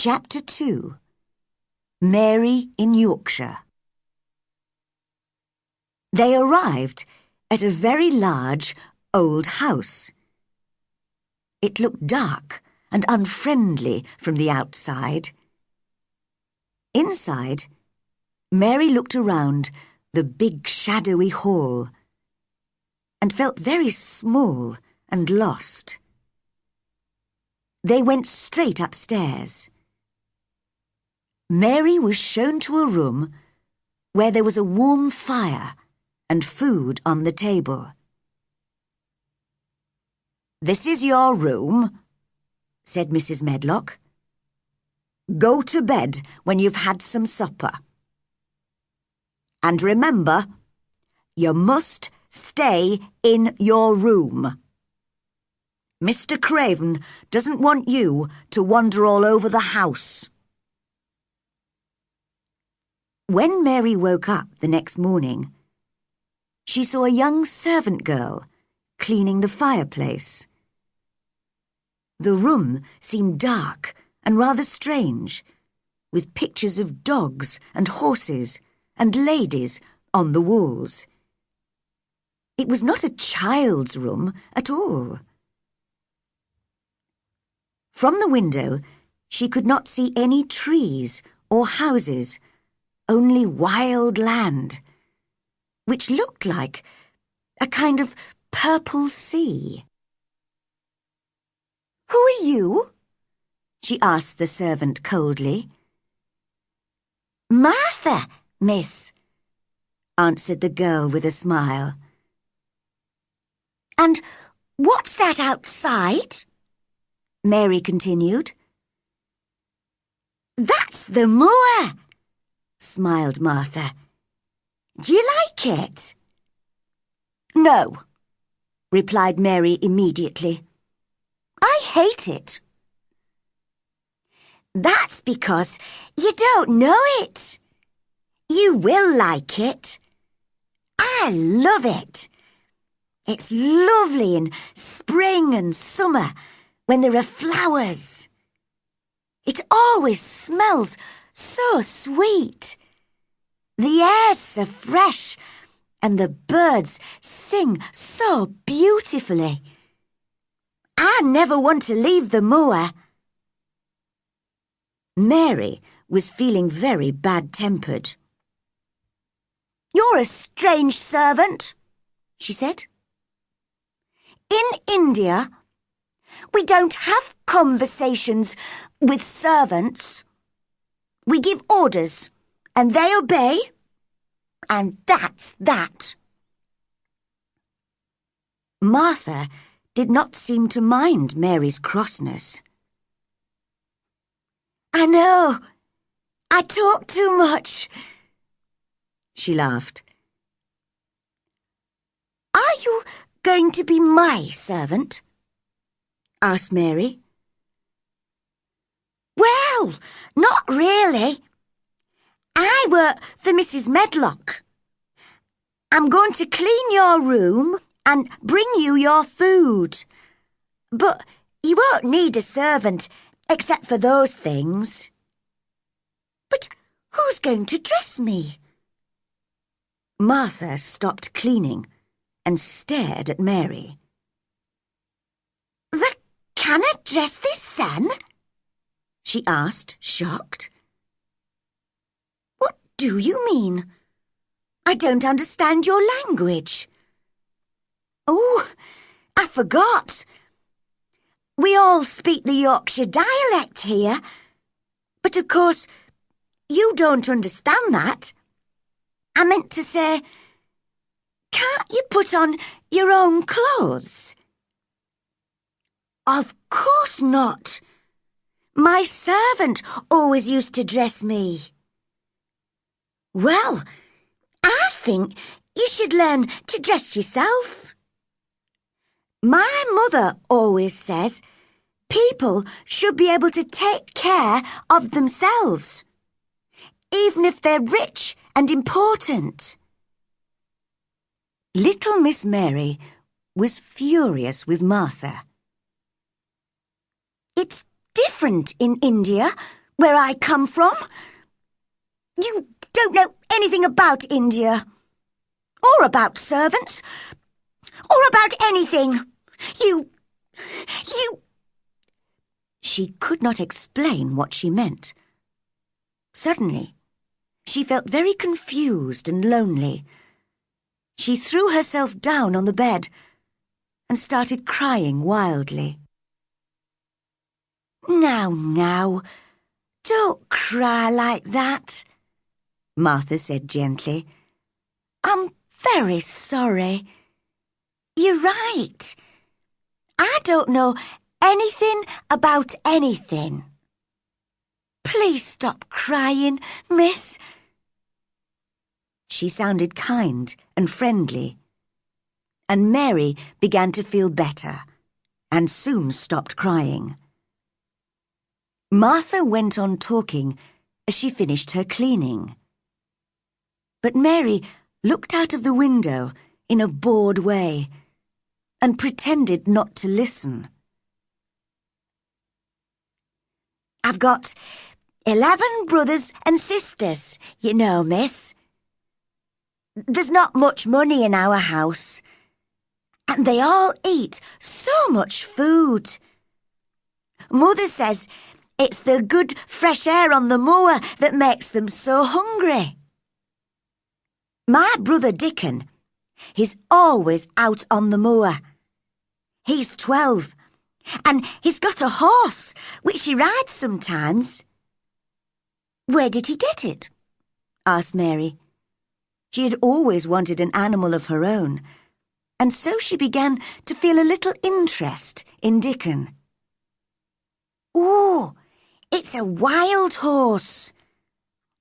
Chapter 2. Mary in Yorkshire. They arrived at a very large old house. It looked dark and unfriendly from the outside. Inside, Mary looked around the big shadowy hall and felt very small and lost. They went straight upstairs. Mary was shown to a room where there was a warm fire and food on the table. "This is your room," said Mrs. Medlock. "Go to bed when you've had some supper. And remember, you must stay in your room. Mr. Craven doesn't want you to wander all over the house." When Mary woke up the next morning, she saw a young servant girl cleaning the fireplace. The room seemed dark and rather strange, with pictures of dogs and horses and ladies on the walls. It was not a child's room at all. From the window, she could not see any trees or houses, only wild land, which looked like a kind of purple sea. "Who are you?" she asked the servant coldly. "Martha, miss," answered the girl with a smile. "And what's that outside?" Mary continued. "That's the moor," smiled Martha. "Do you like it?" "No," replied Mary immediately. "I hate it." "That's because you don't know it. You will like it. I love it. It's lovely in spring and summer when there are flowers. It always smells so sweet. The air's so fresh and the birds sing so beautifully. I never want to leave the moor." Mary was feeling very bad-tempered. "You're a strange servant," she said. "In India, we don't have conversations with servants. We give orders, and they obey, and that's that." Martha did not seem to mind Mary's crossness. "I know, I talk too much," she laughed. "Are you going to be my servant?" asked Mary. "Well, not really. I work for Mrs. Medlock. I'm going to clean your room and bring you your food. But you won't need a servant except for those things." "But who's going to dress me?" Martha stopped cleaning and stared at Mary. "The canna dress this son?" she asked, shocked. "What do you mean? I don't understand your language." "Oh, I forgot. We all speak the Yorkshire dialect here, but of course you don't understand that. I meant to say, can't you put on your own clothes?" "Of course not. My servant always used to dress me." "Well, I think you should learn to dress yourself. My mother always says people should be able to take care of themselves, even if they're rich and important." Little Miss Mary was furious with Martha. "It's different in India where I come from. You don't know anything about India, or about servants, or about anything. You... She could not explain what she meant. Suddenly, she felt very confused and lonely. She threw herself down on the bed and started crying wildly. Now, don't cry like that, Martha said gently. I'm very sorry. You're right. I don't know anything about anything. Please stop crying, miss. She sounded kind and friendly, and Mary began to feel better and soon stopped crying. Martha went on talking as she finished her cleaning. But Mary looked out of the window in a bored way and pretended not to listen. I've got 11 brothers and sisters, you know, miss. There's not much money in our house, and they all eat so much food. Mother says it's the good fresh air on the moor that makes them so hungry. My brother Dickon, he's always out on the moor. He's 12, and he's got a horse, which he rides sometimes. Where did he get it? Asked Mary. She had always wanted an animal of her own, and so she began to feel a little interest in Dickon. Oh, it's a wild horse,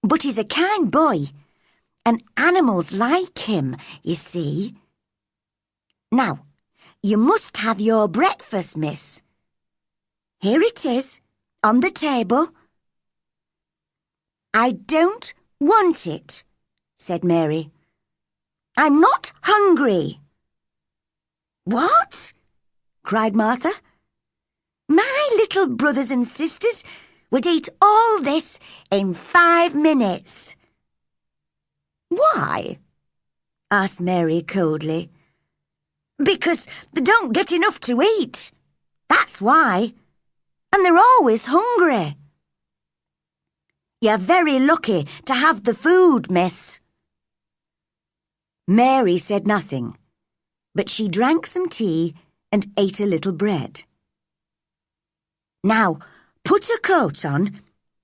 but he's a kind boy, and animals like him, you see. Now, you must have your breakfast, miss. Here it is, on the table. I don't want it, said Mary. I'm not hungry. What? Cried Martha. My little brothers and sisters would eat all this in 5 minutes. Why? Asked Mary coldly. Because they don't get enough to eat. That's why. And they're always hungry. You're very lucky to have the food, miss. Mary said nothing, but she drank some tea and ate a little bread. Now, put a coat on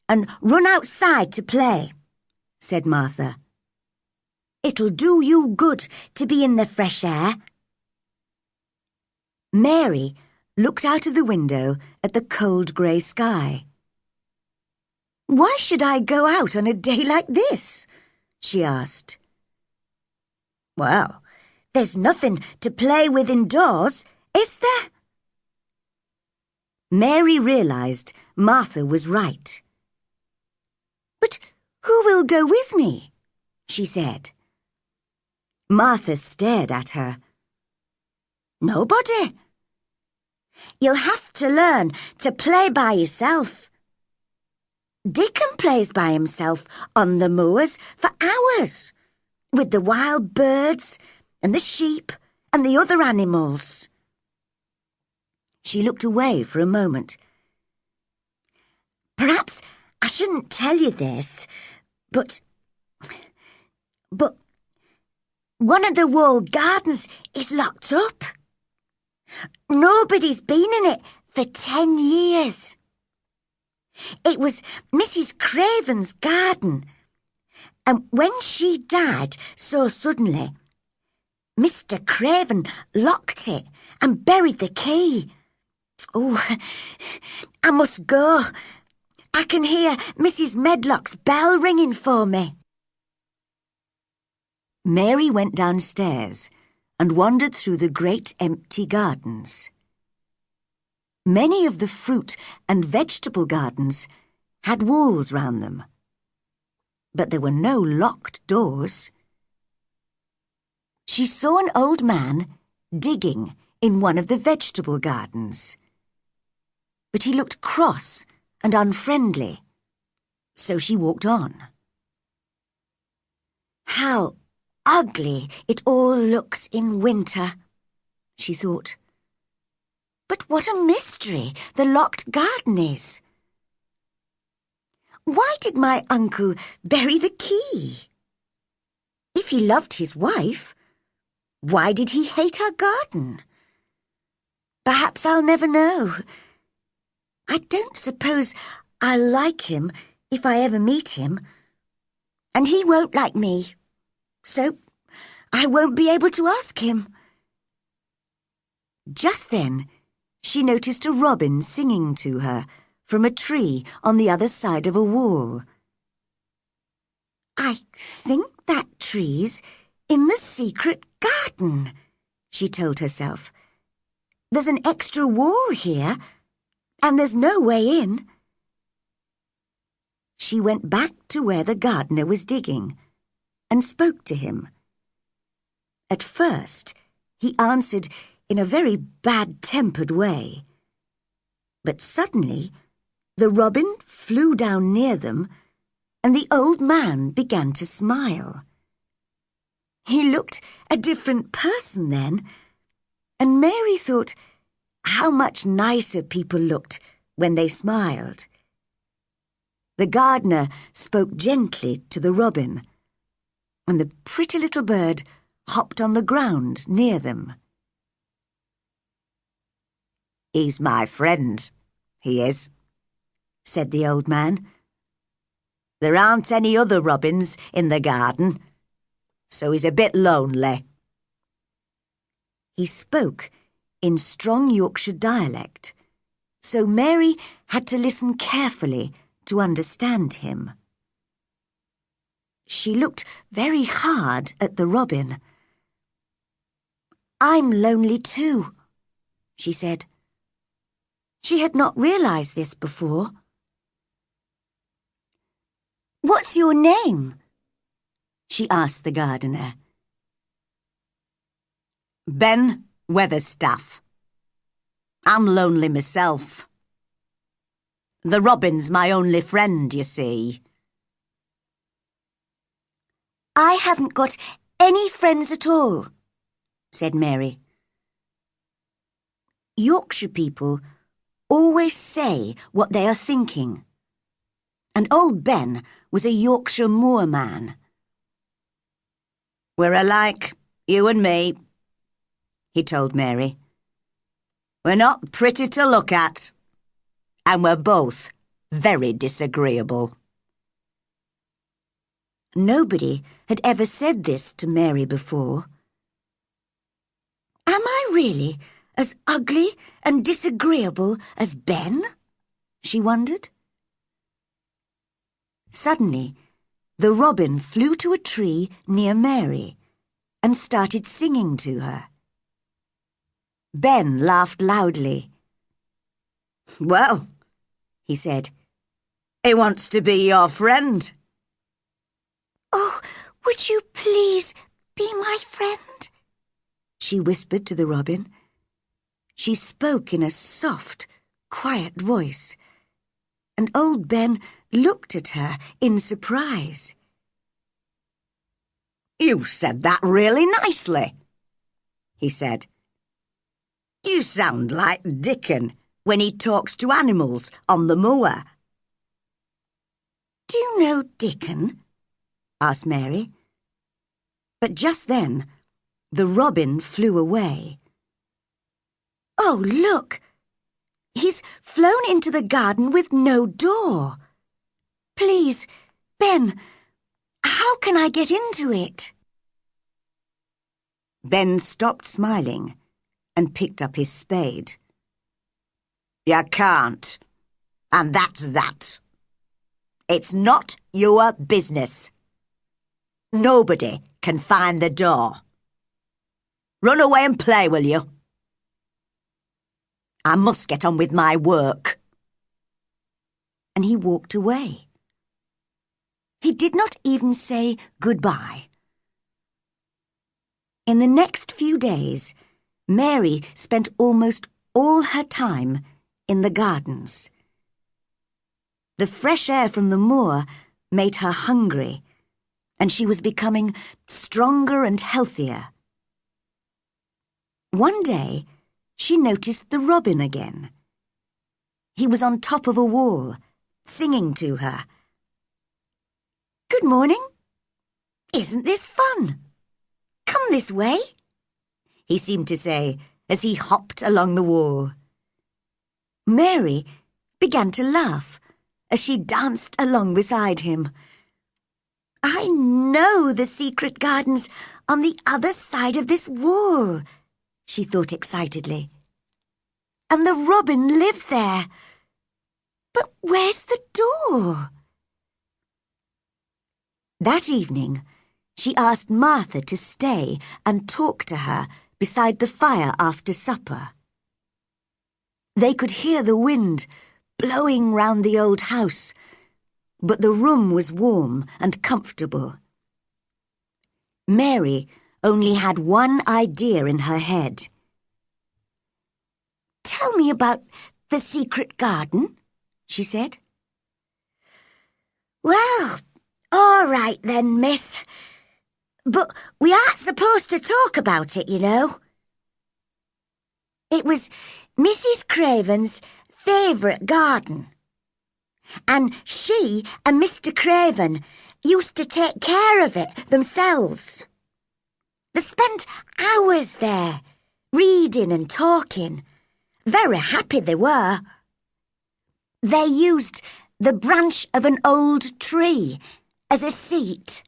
and run outside to play, said Martha. It'll do you good to be in the fresh air. Mary looked out of the window at the cold grey sky. Why should I go out on a day like this? She asked. Well, there's nothing to play with indoors, is there? Mary realised Martha was right. But who will go with me? She said. Martha stared at her. Nobody. You'll have to learn to play by yourself. Dickon plays by himself on the moors for hours, with the wild birds and the sheep and the other animals. She looked away for a moment. Perhaps I shouldn't tell you this, but one of the walled gardens is locked up. Nobody's been in it for 10 years. It was Mrs. Craven's garden, and when she died so suddenly, Mr. Craven locked it and buried the key. Oh, I must go. I can hear Mrs. Medlock's bell ringing for me. Mary went downstairs and wandered through the great empty gardens. Many of the fruit and vegetable gardens had walls round them, but there were no locked doors. She saw an old man digging in one of the vegetable gardens, but he looked cross and unfriendly so she walked on. How ugly it all looks in winter, she thought. But what a mystery the locked garden is. Why did my uncle bury the key? If he loved his wife, why did he hate our garden? Perhaps I'll never know. I don't suppose I'll like him if I ever meet him, and he won't like me, so I won't be able to ask him. Just then, she noticed a robin singing to her from a tree on the other side of a wall. I think that tree's in the secret garden, she told herself. There's an extra wall here, and there's no way in. She went back to where the gardener was digging and spoke to him. At first, he answered in a very bad-tempered way. But suddenly, the robin flew down near them, and the old man began to smile. He looked a different person then, and Mary thought how much nicer people looked when they smiled. The gardener spoke gently to the robin, and the pretty little bird hopped on the ground near them. "He's my friend, he is," said the old man. "There aren't any other robins in the garden, so he's a bit lonely." He spoke in strong Yorkshire dialect, so Mary had to listen carefully to understand him. She looked very hard at the robin. "I'm lonely too," she said. She had not realized this before. "What's your name?" she asked the gardener. "Ben Weatherstaff. I'm lonely myself. The robin's my only friend, you see." "I haven't got any friends at all," said Mary. Yorkshire people always say what they are thinking, and old Ben was a Yorkshire moorman. "We're alike, you and me," he told Mary. "We're not pretty to look at, and we're both very disagreeable." Nobody had ever said this to Mary before. "Am I really as ugly and disagreeable as Ben?" she wondered. Suddenly, the robin flew to a tree near Mary and started singing to her. Ben laughed loudly. "Well," he said, "he wants to be your friend." "Oh, would you please be my friend?" she whispered to the robin. She spoke in a soft, quiet voice, and old Ben looked at her in surprise. "You said that really nicely," he said. "You sound like Dickon when he talks to animals on the moor." "Do you know Dickon?" asked Mary. But just then, the robin flew away. "Oh, look! He's flown into the garden with no door. Please, Ben, how can I get into it?" Ben stopped smiling and picked up his spade. "You can't, and that's that. It's not your business. Nobody can find the door. Run away and play, will you? I must get on with my work." And he walked away. He did not even say goodbye. In the next few days, Mary spent almost all her time in the gardens. The fresh air from the moor made her hungry, and she was becoming stronger and healthier. One day, she noticed the robin again. He was on top of a wall, singing to her. "Good morning. Isn't this fun? Come this way," he seemed to say as he hopped along the wall. Mary began to laugh as she danced along beside him. "I know the secret garden's on the other side of this wall," she thought excitedly. "And the robin lives there. But where's the door?" That evening, she asked Martha to stay and talk to her beside the fire after supper. They could hear the wind blowing round the old house, but the room was warm and comfortable. Mary only had one idea in her head. "Tell me about the secret garden," she said. "Well, all right then, miss. But we aren't supposed to talk about it, you know. It was Mrs. Craven's favourite garden. And she and Mr. Craven used to take care of it themselves. They spent hours there, reading and talking. Very happy they were. They used the branch of an old tree as a seat.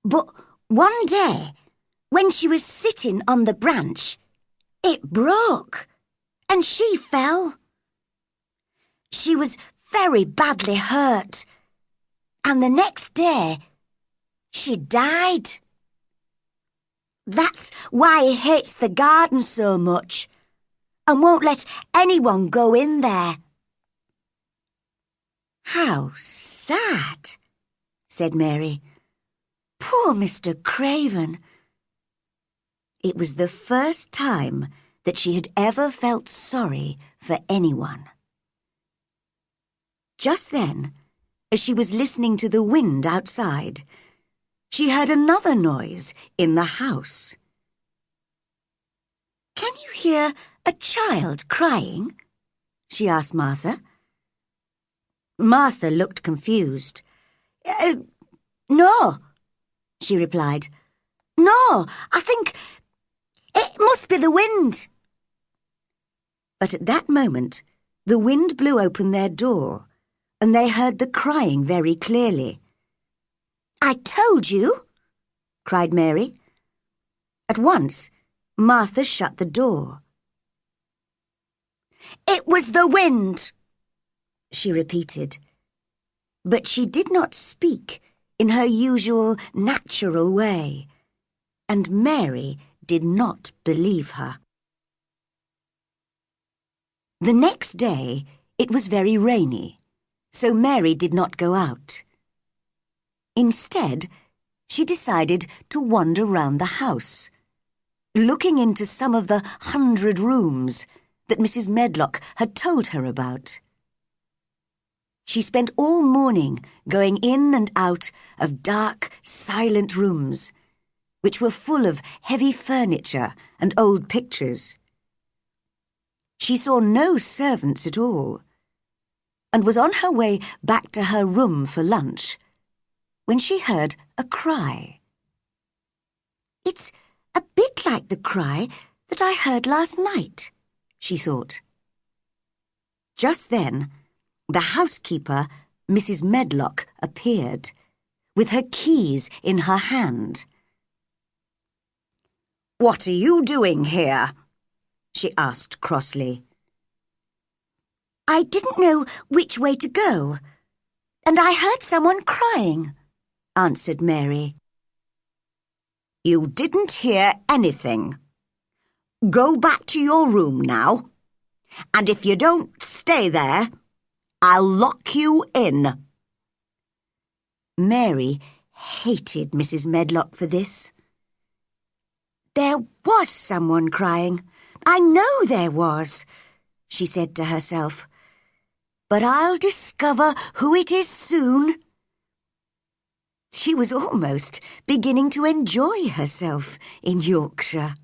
But one day, when she was sitting on the branch, it broke, and she fell. She was very badly hurt, and the next day, she died. That's why he hates the garden so much, and won't let anyone go in there." "How sad," said Mary. "Poor Mr. Craven." It was the first time that she had ever felt sorry for anyone. Just then, as she was listening to the wind outside, she heard another noise in the house. "Can you hear a child crying?" she asked Martha. Martha looked confused. No," she replied. "No, I think it must be the wind." But at that moment, the wind blew open their door, and they heard the crying very clearly. "I told you," cried Mary. At once, Martha shut the door. "It was the wind," she repeated. But she did not speak in her usual natural way, and Mary did not believe her. The next day, it was very rainy, so Mary did not go out. Instead, she decided to wander round the house, looking into some of the 100 rooms that Mrs. Medlock had told her about. She spent all morning going in and out of dark, silent rooms, which were full of heavy furniture and old pictures. She saw no servants at all, and was on her way back to her room for lunch when she heard a cry. "It's a bit like the cry that I heard last night," she thought. Just then, the housekeeper, Mrs. Medlock, appeared, with her keys in her hand. "What are you doing here?" she asked crossly. "I didn't know which way to go, and I heard someone crying," answered Mary. "You didn't hear anything. Go back to your room now, and if you don't stay there, I'll lock you in." Mary hated Mrs. Medlock for this. "There was someone crying. I know there was," she said to herself. but I'll discover who it is soon." She was almost beginning to enjoy herself in Yorkshire.